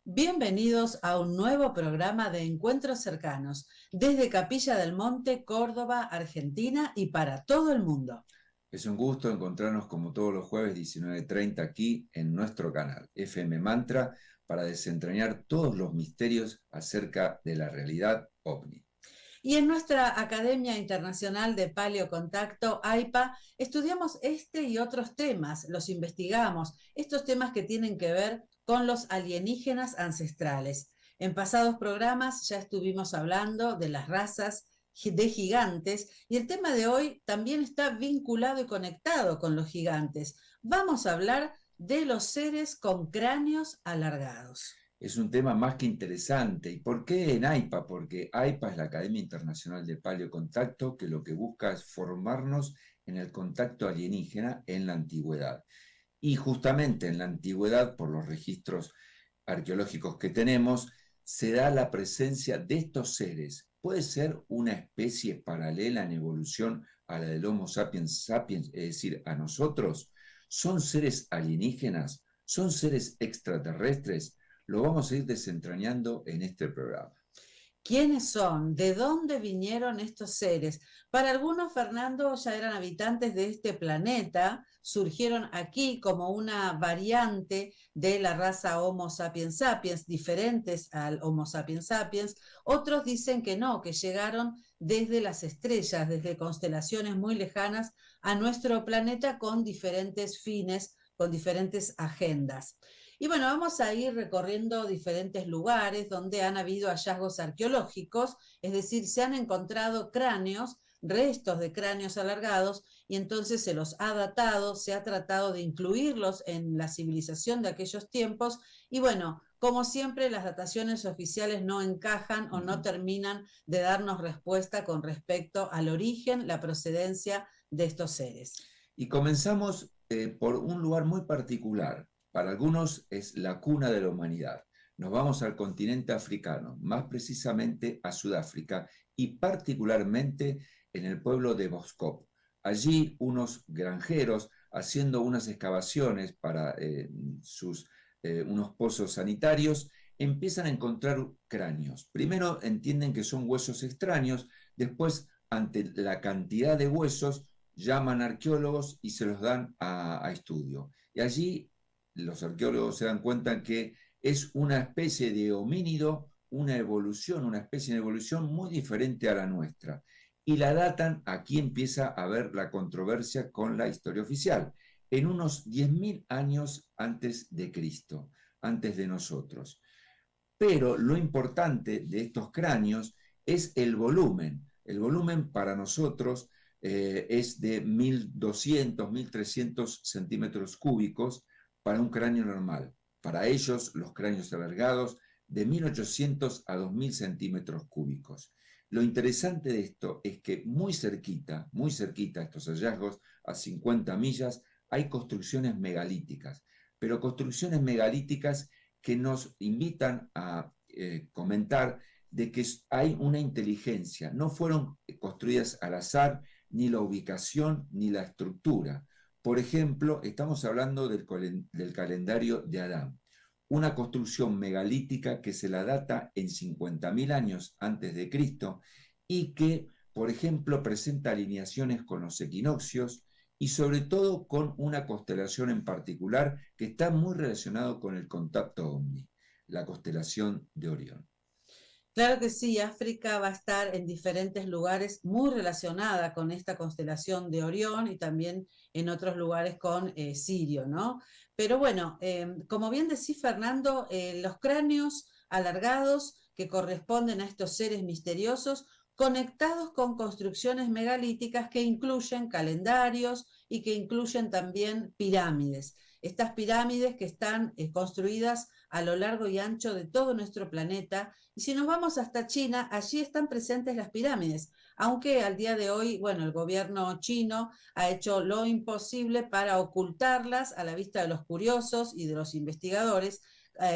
Bienvenidos a un nuevo programa de Encuentros Cercanos desde Capilla del Monte, Córdoba, Argentina y para todo el mundo. Es un gusto encontrarnos como todos los jueves 19:30 aquí en nuestro canal FM Mantra para desentrañar todos los misterios acerca de la realidad ovni. Y en nuestra Academia Internacional de Paleocontacto, AIPA, estudiamos este y otros temas, los investigamos, estos temas que tienen que ver con los alienígenas ancestrales. En pasados programas ya estuvimos hablando de las razas de gigantes y el tema de hoy también está vinculado y conectado con los gigantes. Vamos a hablar de los seres con cráneos alargados. Es un tema más que interesante. ¿Y por qué en AIPA? Porque AIPA es la Academia Internacional de Paleocontacto, que lo que busca es formarnos en el contacto alienígena en la antigüedad. Y justamente en la antigüedad, por los registros arqueológicos que tenemos, se da la presencia de estos seres. Puede ser una especie paralela en evolución a la del Homo sapiens sapiens, es decir, a nosotros. ¿Son seres alienígenas? ¿Son seres extraterrestres? Lo vamos a ir desentrañando en este programa. ¿Quiénes son? ¿De dónde vinieron estos seres? Para algunos, Fernando, ya eran habitantes de este planeta, surgieron aquí como una variante de la raza Homo sapiens sapiens, diferentes al Homo sapiens sapiens. Otros dicen que no, que llegaron desde las estrellas, desde constelaciones muy lejanas a nuestro planeta con diferentes fines, con diferentes agendas. Y bueno, vamos a ir recorriendo diferentes lugares donde han habido hallazgos arqueológicos, es decir, se han encontrado cráneos, restos de cráneos alargados, y entonces se los ha datado, se ha tratado de incluirlos en la civilización de aquellos tiempos, y bueno, como siempre, las dataciones oficiales no encajan o no terminan de darnos respuesta con respecto al origen, la procedencia de estos seres. Y comenzamos por un lugar muy particular. Para algunos es la cuna de la humanidad. Nos vamos al continente africano, más precisamente a Sudáfrica y particularmente en el pueblo de Boskop. Allí unos granjeros haciendo unas excavaciones para unos pozos sanitarios empiezan a encontrar cráneos. Primero entienden que son huesos extraños, después ante la cantidad de huesos llaman arqueólogos y se los dan a estudio. Y allí los arqueólogos se dan cuenta que es una especie de homínido, una evolución, una especie de evolución muy diferente a la nuestra. Y la datan, aquí empieza a haber la controversia con la historia oficial, en unos 10.000 años antes de Cristo, antes de nosotros. Pero lo importante de estos cráneos es el volumen. El volumen para nosotros es de 1.200, 1.300 centímetros cúbicos para un cráneo normal. Para ellos, los cráneos alargados, de 1.800 a 2.000 centímetros cúbicos. Lo interesante de esto es que muy cerquita a estos hallazgos, a 50 millas, hay construcciones megalíticas, pero construcciones megalíticas que nos invitan a comentar de que hay una inteligencia. No fueron construidas al azar, ni la ubicación, ni la estructura. Por ejemplo, estamos hablando del calendario de Adán, una construcción megalítica que se la data en 50.000 años antes de Cristo y que, por ejemplo, presenta alineaciones con los equinoccios y sobre todo con una constelación en particular que está muy relacionado con el contacto ovni, la constelación de Orión. Claro que sí, África va a estar en diferentes lugares muy relacionada con esta constelación de Orión y también en otros lugares con Sirio, ¿no? Pero bueno, como bien decís, Fernando, los cráneos alargados que corresponden a estos seres misteriosos conectados con construcciones megalíticas que incluyen calendarios y que incluyen también pirámides. Estas pirámides que están construidas a lo largo y ancho de todo nuestro planeta. Y si nos vamos hasta China, allí están presentes las pirámides, aunque al día de hoy, bueno, el gobierno chino ha hecho lo imposible para ocultarlas a la vista de los curiosos y de los investigadores,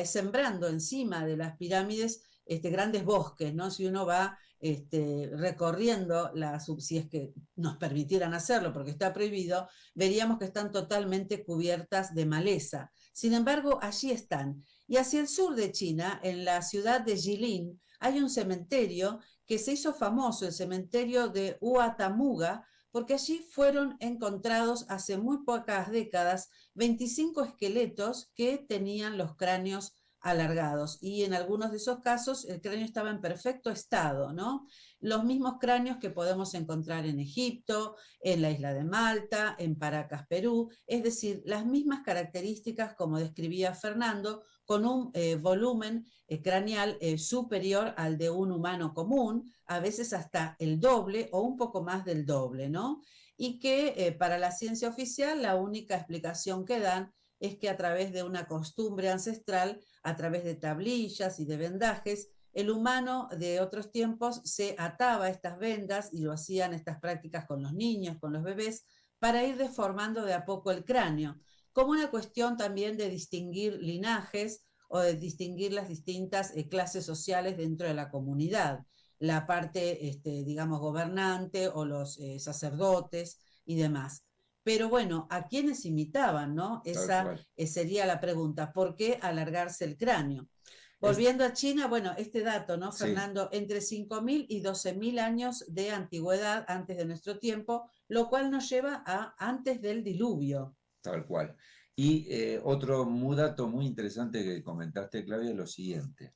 sembrando encima de las pirámides grandes bosques, ¿no? Si uno va recorriendo, si es que nos permitieran hacerlo, porque está prohibido, veríamos que están totalmente cubiertas de maleza. Sin embargo, allí están. Y hacia el sur de China, en la ciudad de Jilin, hay un cementerio que se hizo famoso, el cementerio de Uatamuga, porque allí fueron encontrados hace muy pocas décadas 25 esqueletos que tenían los cráneos alargados, y en algunos de esos casos el cráneo estaba en perfecto estado, ¿no? Los mismos cráneos que podemos encontrar en Egipto, en la isla de Malta, en Paracas, Perú, es decir, las mismas características como describía Fernando, con un volumen craneal superior al de un humano común, a veces hasta el doble o un poco más del doble, ¿no? Y que para la ciencia oficial la única explicación que dan es que a través de una costumbre ancestral, a través de tablillas y de vendajes, el humano de otros tiempos se ataba estas vendas, y lo hacían estas prácticas con los niños, con los bebés, para ir deformando de a poco el cráneo, como una cuestión también de distinguir linajes o de distinguir las distintas clases sociales dentro de la comunidad, la parte, digamos, gobernante o los sacerdotes y demás. Pero bueno, ¿a quiénes imitaban, no? Tal Esa cual. sería la pregunta, ¿por qué alargarse el cráneo? Es, Volviendo a China, bueno, este dato, ¿no, sí, Fernando? Entre 5.000 y 12.000 años de antigüedad antes de nuestro tiempo, lo cual nos lleva a antes del diluvio. tal cual. Y otro dato muy interesante que comentaste, Claudia, es lo siguiente.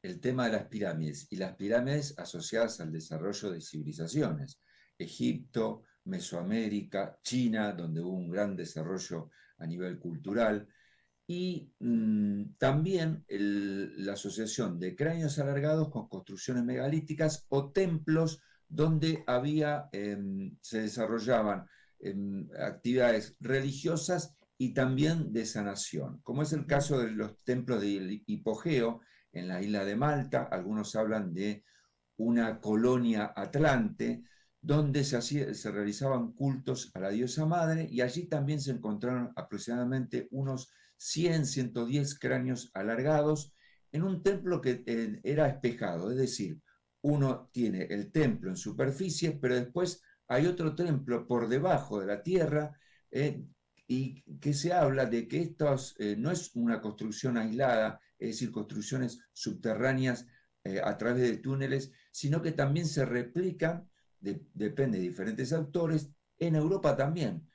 El tema de las pirámides y las pirámides asociadas al desarrollo de civilizaciones. Egipto, Mesoamérica, China, donde hubo un gran desarrollo a nivel cultural, y también la asociación de cráneos alargados con construcciones megalíticas o templos donde se desarrollaban actividades religiosas y también de sanación, como es el caso de los templos de Hipogeo en la isla de Malta. Algunos hablan de una colonia atlante donde se realizaban cultos a la diosa madre, y allí también se encontraron aproximadamente unos 100, 110 cráneos alargados en un templo que era espejado, es decir, uno tiene el templo en superficie, pero después hay otro templo por debajo de la tierra, y que se habla de que estos no es una construcción aislada, es decir, construcciones subterráneas a través de túneles, sino que también se replican, depende de diferentes autores, en Europa también,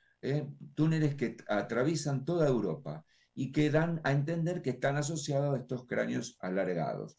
túneles que atraviesan toda Europa y que dan a entender que están asociados a estos cráneos alargados.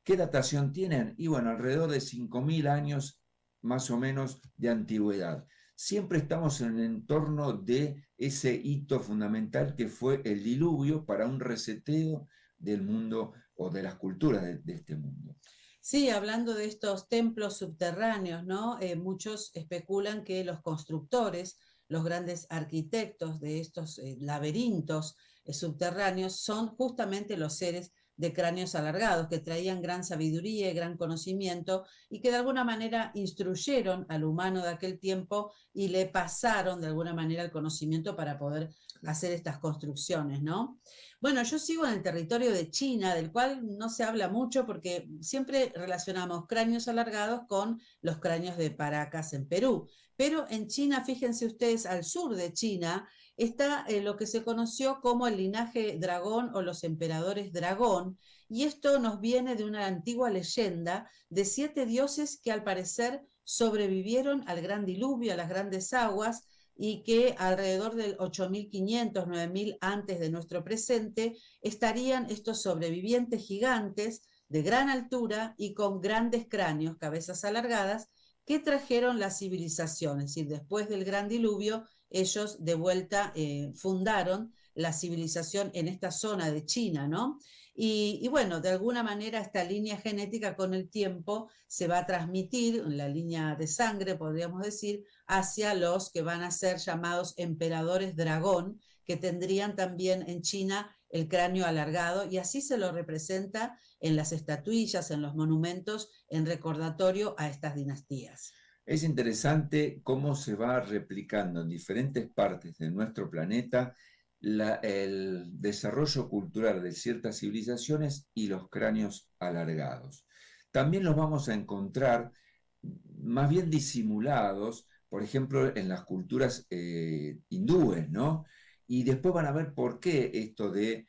¿Qué datación tienen? Y bueno, alrededor de 5.000 años más o menos de antigüedad. Siempre estamos en el entorno de ese hito fundamental que fue el diluvio para un reseteo del mundo o de las culturas de este mundo. Sí, hablando de estos templos subterráneos, ¿no? Muchos especulan que los constructores, los grandes arquitectos de estos laberintos subterráneos son justamente los seres de cráneos alargados, que traían gran sabiduría y gran conocimiento, y que de alguna manera instruyeron al humano de aquel tiempo y le pasaron de alguna manera el conocimiento para poder hacer estas construcciones, ¿no? Bueno, yo sigo en el territorio de China, del cual no se habla mucho porque siempre relacionamos cráneos alargados con los cráneos de Paracas en Perú. Pero en China, fíjense ustedes, al sur de China, está lo que se conoció como el linaje dragón o los emperadores dragón, y esto nos viene de una antigua leyenda de 7 dioses que al parecer sobrevivieron al gran diluvio, a las grandes aguas, y que alrededor del 8.500, 9.000 antes de nuestro presente estarían estos sobrevivientes gigantes de gran altura y con grandes cráneos, cabezas alargadas, que trajeron la civilización. Es decir, después del gran diluvio, ellos de vuelta fundaron la civilización en esta zona de China, ¿no? Y bueno, de alguna manera esta línea genética con el tiempo se va a transmitir, la línea de sangre, podríamos decir, hacia los que van a ser llamados emperadores dragón, que tendrían también en China el cráneo alargado, y así se lo representa en las estatuillas, en los monumentos, en recordatorio a estas dinastías. Es interesante cómo se va replicando en diferentes partes de nuestro planeta el desarrollo cultural de ciertas civilizaciones y los cráneos alargados. también los vamos a encontrar más bien disimulados, por ejemplo, en las culturas hindúes, ¿no? Y después van a ver por qué esto de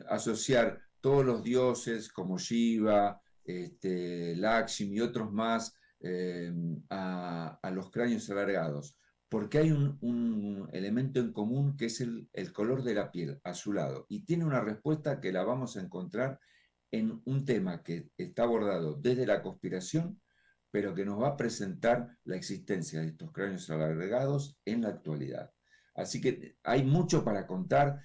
asociar todos los dioses como Shiva, Lakshmi y otros más a los cráneos alargados. Porque hay un elemento en común que es el color de la piel, azulado. Y tiene una respuesta que la vamos a encontrar en un tema que está abordado desde la conspiración, pero que nos va a presentar la existencia de estos cráneos alargados en la actualidad. Así que hay mucho para contar.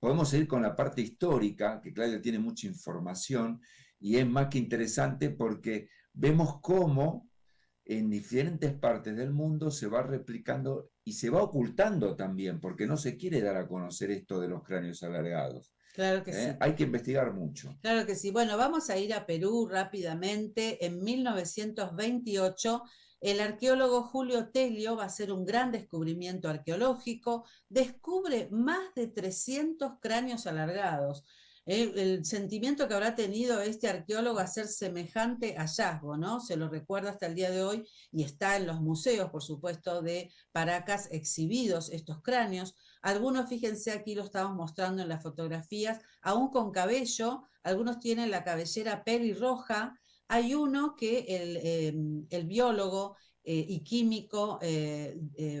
Podemos seguir con la parte histórica, que Claudia tiene mucha información y es más que interesante porque vemos cómo en diferentes partes del mundo se va replicando y se va ocultando también, porque no se quiere dar a conocer esto de los cráneos alargados. Claro que sí. Hay que investigar mucho. Claro que sí. Bueno, vamos a ir a Perú rápidamente. En 1928, el arqueólogo Julio Telio va a hacer un gran descubrimiento arqueológico. Descubre más de 300 cráneos alargados. El sentimiento que habrá tenido este arqueólogo a hacer semejante hallazgo, ¿no? Se lo recuerda hasta el día de hoy y está en los museos, por supuesto, de Paracas exhibidos estos cráneos. Algunos, fíjense, aquí lo estamos mostrando en las fotografías, aún con cabello, algunos tienen la cabellera pelirroja. Hay uno que el biólogo y químico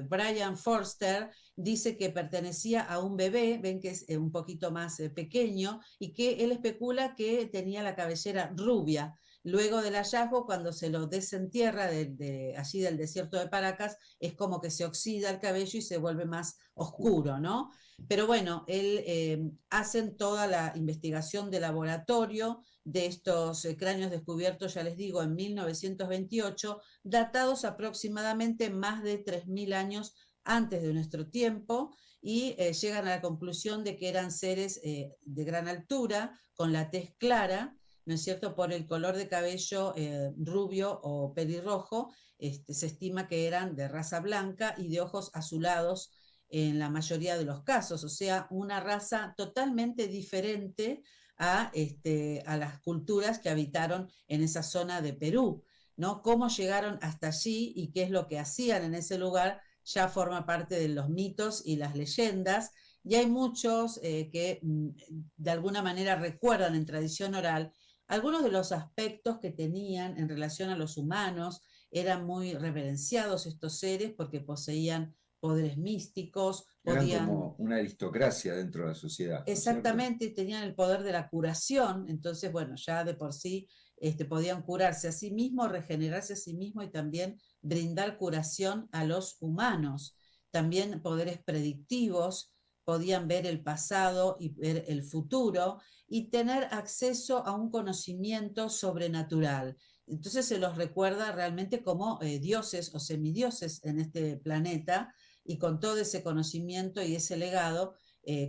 Brian Forster dice que pertenecía a un bebé, ven que es un poquito más pequeño, y que él especula que tenía la cabellera rubia. Luego del hallazgo, cuando se lo desentierra allí del desierto de Paracas, es como que se oxida el cabello y se vuelve más oscuro, ¿no? Pero bueno, hacen toda la investigación de laboratorio de estos cráneos descubiertos, ya les digo, en 1928, datados aproximadamente más de 3000 años antes de nuestro tiempo, y llegan a la conclusión de que eran seres de gran altura, con la tez clara, ¿no es cierto? Por el color de cabello rubio o pelirrojo, se estima que eran de raza blanca y de ojos azulados en la mayoría de los casos, o sea, una raza totalmente diferente a las culturas que habitaron en esa zona de Perú, ¿no? Cómo llegaron hasta allí y qué es lo que hacían en ese lugar ya forma parte de los mitos y las leyendas, y hay muchos que de alguna manera recuerdan en tradición oral algunos de los aspectos que tenían en relación a los humanos. Eran muy reverenciados estos seres porque poseían poderes místicos, Eran podían. como una aristocracia dentro de la sociedad, ¿no es cierto? Exactamente, tenían el poder de la curación, entonces, bueno, ya de por sí podían curarse a sí mismos, regenerarse a sí mismos y también brindar curación a los humanos. También poderes predictivos, podían ver el pasado y ver el futuro y tener acceso a un conocimiento sobrenatural. Entonces se los recuerda realmente como dioses o semidioses en este planeta, y con todo ese conocimiento y ese legado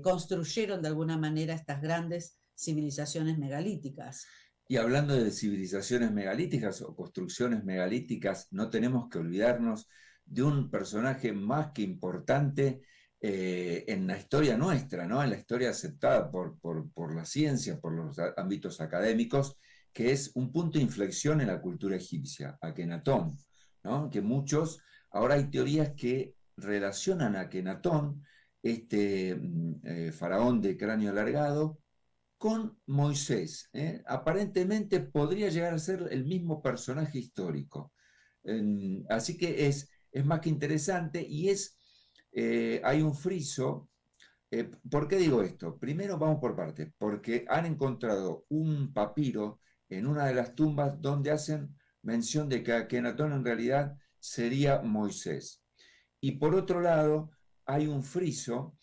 construyeron de alguna manera estas grandes civilizaciones megalíticas. Y hablando de civilizaciones megalíticas o construcciones megalíticas, no tenemos que olvidarnos de un personaje más que importante en la historia nuestra, ¿no? En la historia aceptada por la ciencia, por los ámbitos académicos, que es un punto de inflexión en la cultura egipcia, Akenatón, ¿no? Que muchos, ahora hay teorías que relacionan a Akenatón, faraón de cráneo alargado, con Moisés. Aparentemente podría llegar a ser el mismo personaje histórico. Así que es más que interesante y hay un friso. ¿Por qué digo esto? Primero vamos por partes, porque han encontrado un papiro en una de las tumbas donde hacen mención de que Akenatón en realidad sería Moisés. Y por otro lado, hay un friso,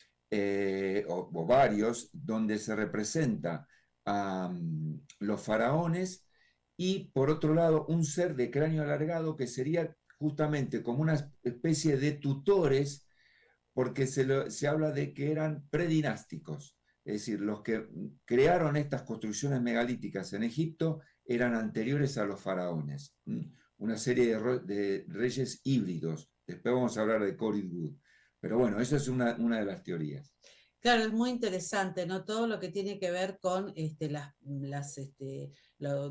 o varios, donde se representa a los faraones y por otro lado un ser de cráneo alargado que sería justamente como una especie de tutores, porque se habla de que eran predinásticos, es decir, los que crearon estas construcciones megalíticas en Egipto eran anteriores a los faraones, una serie de reyes híbridos. Después vamos a hablar de Cory Wood. Pero bueno, esa es una de las teorías. Claro, es muy interesante, ¿no? Todo lo que tiene que ver con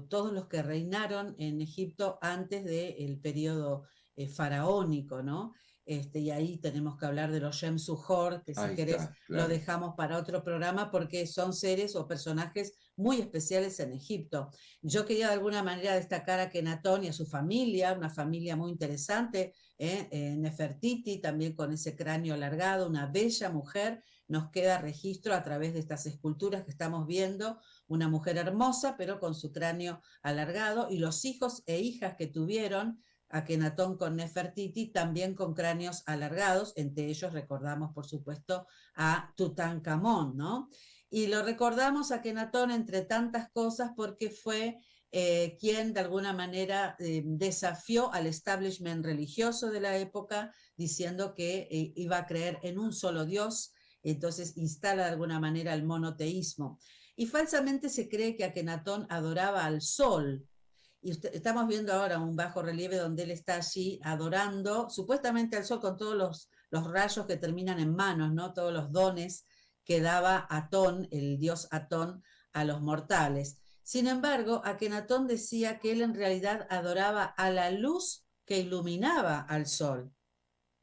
todos los que reinaron en Egipto antes del periodo faraónico, ¿no? Y ahí tenemos que hablar de los Shem-Suhor, que si Ahí querés está, lo claro. dejamos para otro programa porque son seres o personajes muy especiales en Egipto. Yo quería de alguna manera destacar a Kenatón y a su familia, una familia muy interesante, Nefertiti, también con ese cráneo alargado, una bella mujer. Nos queda registro a través de estas esculturas que estamos viendo, una mujer hermosa, pero con su cráneo alargado, y los hijos e hijas que tuvieron, Akenatón con Nefertiti, también con cráneos alargados, entre ellos recordamos, por supuesto, a Tutankamón, ¿no? Y lo recordamos a Akenatón entre tantas cosas porque fue quien de alguna manera desafió al establishment religioso de la época, diciendo que iba a creer en un solo Dios, entonces instala de alguna manera el monoteísmo. Y falsamente se cree que Akenatón adoraba al sol. Y estamos viendo ahora un bajo relieve donde él está allí adorando supuestamente al sol con todos los rayos que terminan en manos, ¿no? Todos los dones que daba Atón, el dios Atón, a los mortales. Sin embargo, Akenatón decía que él en realidad adoraba a la luz que iluminaba al sol.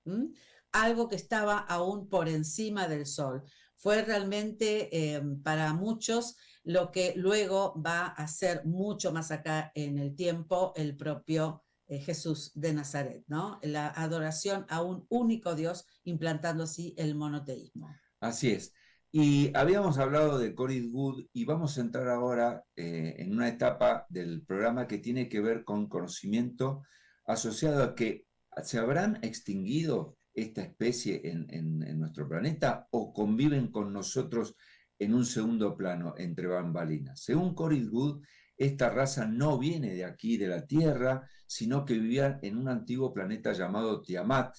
¿Mm? Algo que estaba aún por encima del sol. Fue realmente para muchos lo que luego va a ser mucho más acá en el tiempo el propio Jesús de Nazaret, ¿no? La adoración a un único Dios, implantando así el monoteísmo. Así es. Y habíamos hablado de Cory Wood y vamos a entrar ahora en una etapa del programa que tiene que ver con conocimiento asociado a que se habrán extinguido esta especie en nuestro planeta o conviven con nosotros en un segundo plano entre bambalinas. Según Cory Wood, esta raza no viene de aquí, de la Tierra, sino que vivía en un antiguo planeta llamado Tiamat,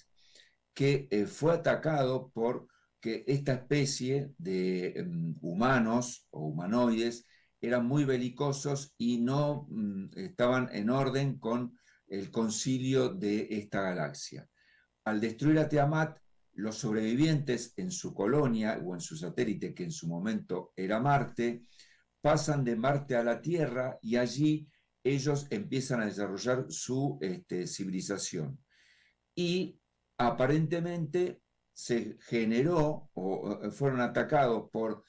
que fue atacado por que esta especie de humanos o humanoides eran muy belicosos y no estaban en orden con el concilio de esta galaxia. Al destruir a Tiamat, los sobrevivientes en su colonia o en su satélite, que en su momento era Marte, pasan de Marte a la Tierra y allí ellos empiezan a desarrollar su civilización. Y aparentemente se generó o fueron atacados por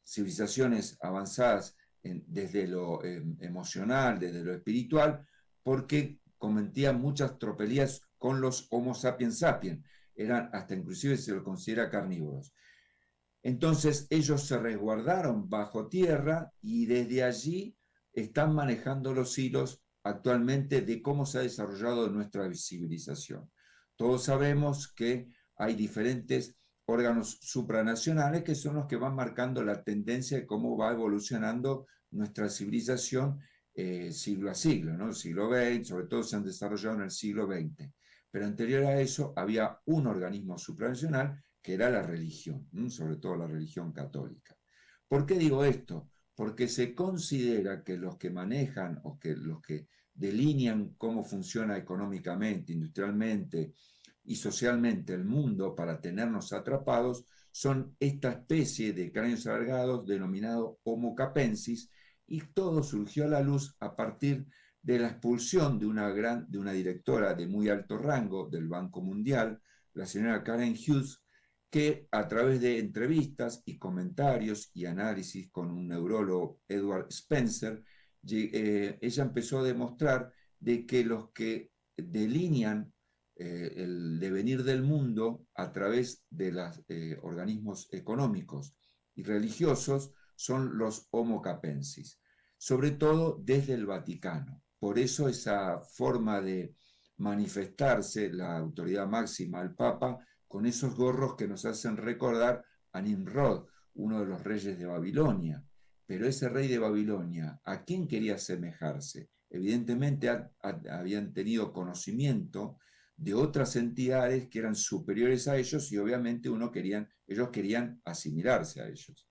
civilizaciones avanzadas desde lo emocional, desde lo espiritual, porque cometían muchas tropelías con los Homo sapiens sapiens, eran hasta inclusive se los considera carnívoros. Entonces ellos se resguardaron bajo tierra y desde allí están manejando los hilos actualmente de cómo se ha desarrollado nuestra civilización. Todos sabemos que hay diferentes órganos supranacionales que son los que van marcando la tendencia de cómo va evolucionando nuestra civilización siglo a siglo, ¿no? El siglo XX, sobre todo se han desarrollado en el siglo XX. Pero anterior a eso había un organismo supranacional que era la religión, sobre todo la religión católica. ¿Por qué digo esto? Porque se considera que los que manejan o que los que delinean cómo funciona económicamente, industrialmente y socialmente el mundo para tenernos atrapados son esta especie de cráneos alargados denominado Homo capensis, y todo surgió a la luz a partir de la expulsión de una directora de muy alto rango del Banco Mundial, la señora Karen Hughes, que a través de entrevistas y comentarios y análisis con un neurólogo, Edward Spencer, ella empezó a demostrar de que los que delinean el devenir del mundo a través de los organismos económicos y religiosos son los Homo capensis, sobre todo desde el Vaticano. Por eso esa forma de manifestarse la autoridad máxima, el Papa, con esos gorros que nos hacen recordar a Nimrod, uno de los reyes de Babilonia. Pero ese rey de Babilonia, ¿a quién quería asemejarse? Evidentemente habían tenido conocimiento de otras entidades que eran superiores a ellos y obviamente ellos querían asimilarse a ellos.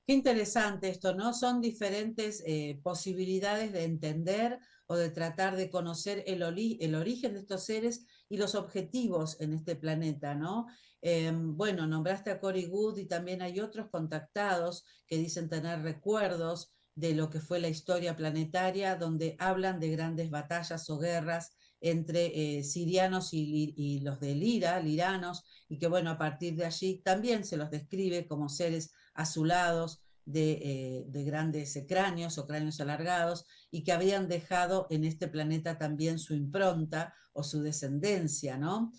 Qué interesante esto, ¿no? Son diferentes posibilidades de entender o de tratar de conocer el origen de estos seres y los objetivos en este planeta, ¿no? Bueno, nombraste a Cory Wood y también hay otros contactados que dicen tener recuerdos de lo que fue la historia planetaria, donde hablan de grandes batallas o guerras entre sirianos y los de liranos, y que bueno, a partir de allí también se los describe como seres azulados de grandes cráneos o cráneos alargados, y que habían dejado en este planeta también su impronta o su descendencia, ¿no?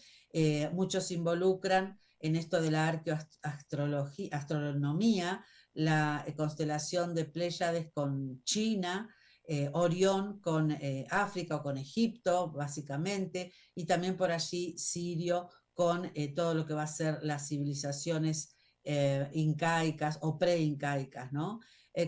Muchos involucran en esto de la astronomía, la constelación de Pléyades con China, Orión con África o con Egipto, básicamente, y también por allí Sirio con todo lo que va a ser las civilizaciones incaicas o preincaicas, ¿no?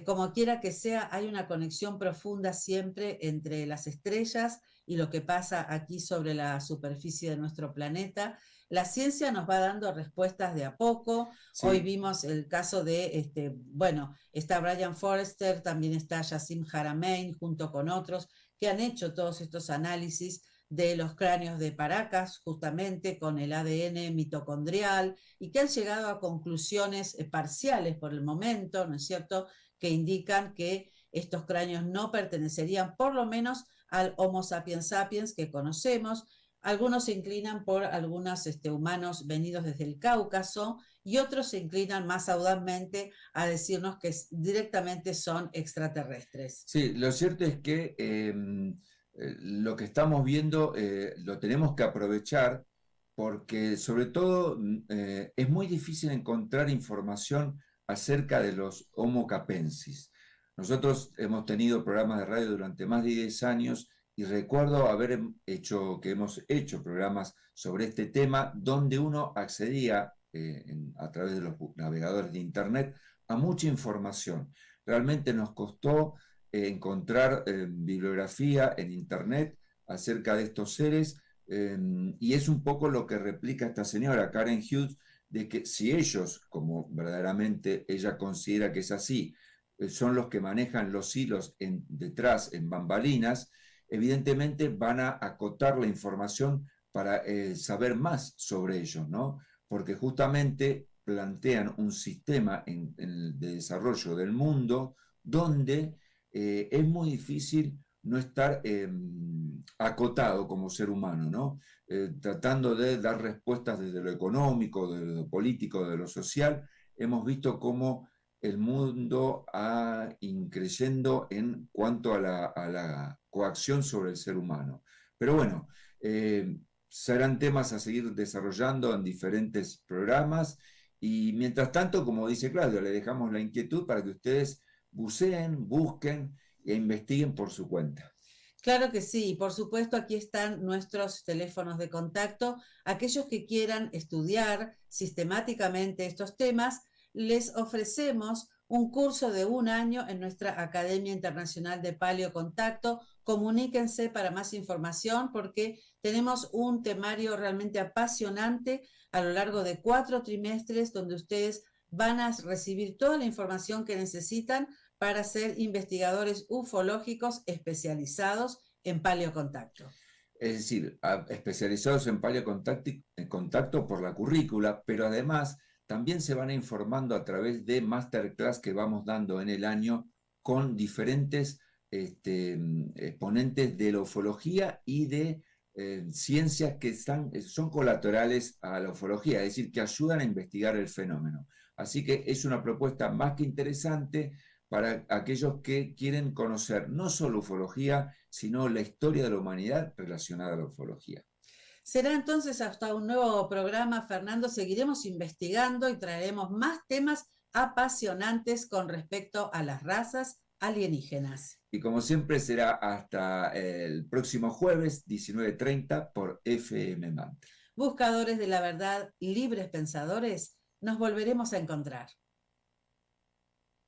Como quiera que sea, hay una conexión profunda siempre entre las estrellas y lo que pasa aquí sobre la superficie de nuestro planeta. La ciencia nos va dando respuestas de a poco. Sí. Hoy vimos el caso de, bueno, está Brian Forrester, también está Yassim Haramein, junto con otros, que han hecho todos estos análisis de los cráneos de Paracas, justamente con el ADN mitocondrial, y que han llegado a conclusiones parciales por el momento, ¿no es cierto?, que indican que estos cráneos no pertenecerían por lo menos al Homo sapiens sapiens que conocemos. Algunos se inclinan por algunos humanos venidos desde el Cáucaso, y otros se inclinan más audazmente a decirnos que directamente son extraterrestres. Sí, lo cierto es que lo que estamos viendo lo tenemos que aprovechar, porque sobre todo es muy difícil encontrar información acerca de los Homo capensis. Nosotros hemos tenido programas de radio durante más de 10 años y recuerdo que hemos hecho programas sobre este tema donde uno accedía a través de los navegadores de Internet a mucha información. Realmente nos costó encontrar bibliografía en Internet acerca de estos seres, y es un poco lo que replica esta señora, Karen Hughes, de que si ellos, como verdaderamente ella considera que es así, son los que manejan los hilos detrás, en bambalinas, evidentemente van a acotar la información para saber más sobre ellos, ¿no? Porque justamente plantean un sistema de desarrollo del mundo donde es muy difícil no estar acotado como ser humano, ¿no? Tratando de dar respuestas desde lo económico, de lo político, de lo social. Hemos visto cómo el mundo ha increyendo en cuanto a la coacción sobre el ser humano. Pero bueno, serán temas a seguir desarrollando en diferentes programas, y mientras tanto, como dice Claudio, le dejamos la inquietud para que ustedes buceen, busquen e investiguen por su cuenta. Claro que sí, por supuesto, aquí están nuestros teléfonos de contacto. Aquellos que quieran estudiar sistemáticamente estos temas, les ofrecemos un curso de 1 año en nuestra Academia Internacional de Paleocontacto. Comuníquense para más información, porque tenemos un temario realmente apasionante a lo largo de 4 trimestres, donde ustedes van a recibir toda la información que necesitan para ser investigadores ufológicos especializados en paleocontacto. Es decir, especializados en paleocontacto por la currícula, pero además también se van informando a través de masterclass que vamos dando en el año con diferentes exponentes de la ufología y de ciencias que son colaterales a la ufología, es decir, que ayudan a investigar el fenómeno. Así que es una propuesta más que interesante para aquellos que quieren conocer no solo ufología, sino la historia de la humanidad relacionada a la ufología. Será entonces hasta un nuevo programa, Fernando. Seguiremos investigando y traeremos más temas apasionantes con respecto a las razas alienígenas. Y como siempre será hasta el próximo jueves, 19:30 por FM Mantra. Buscadores de la verdad, libres pensadores, nos volveremos a encontrar.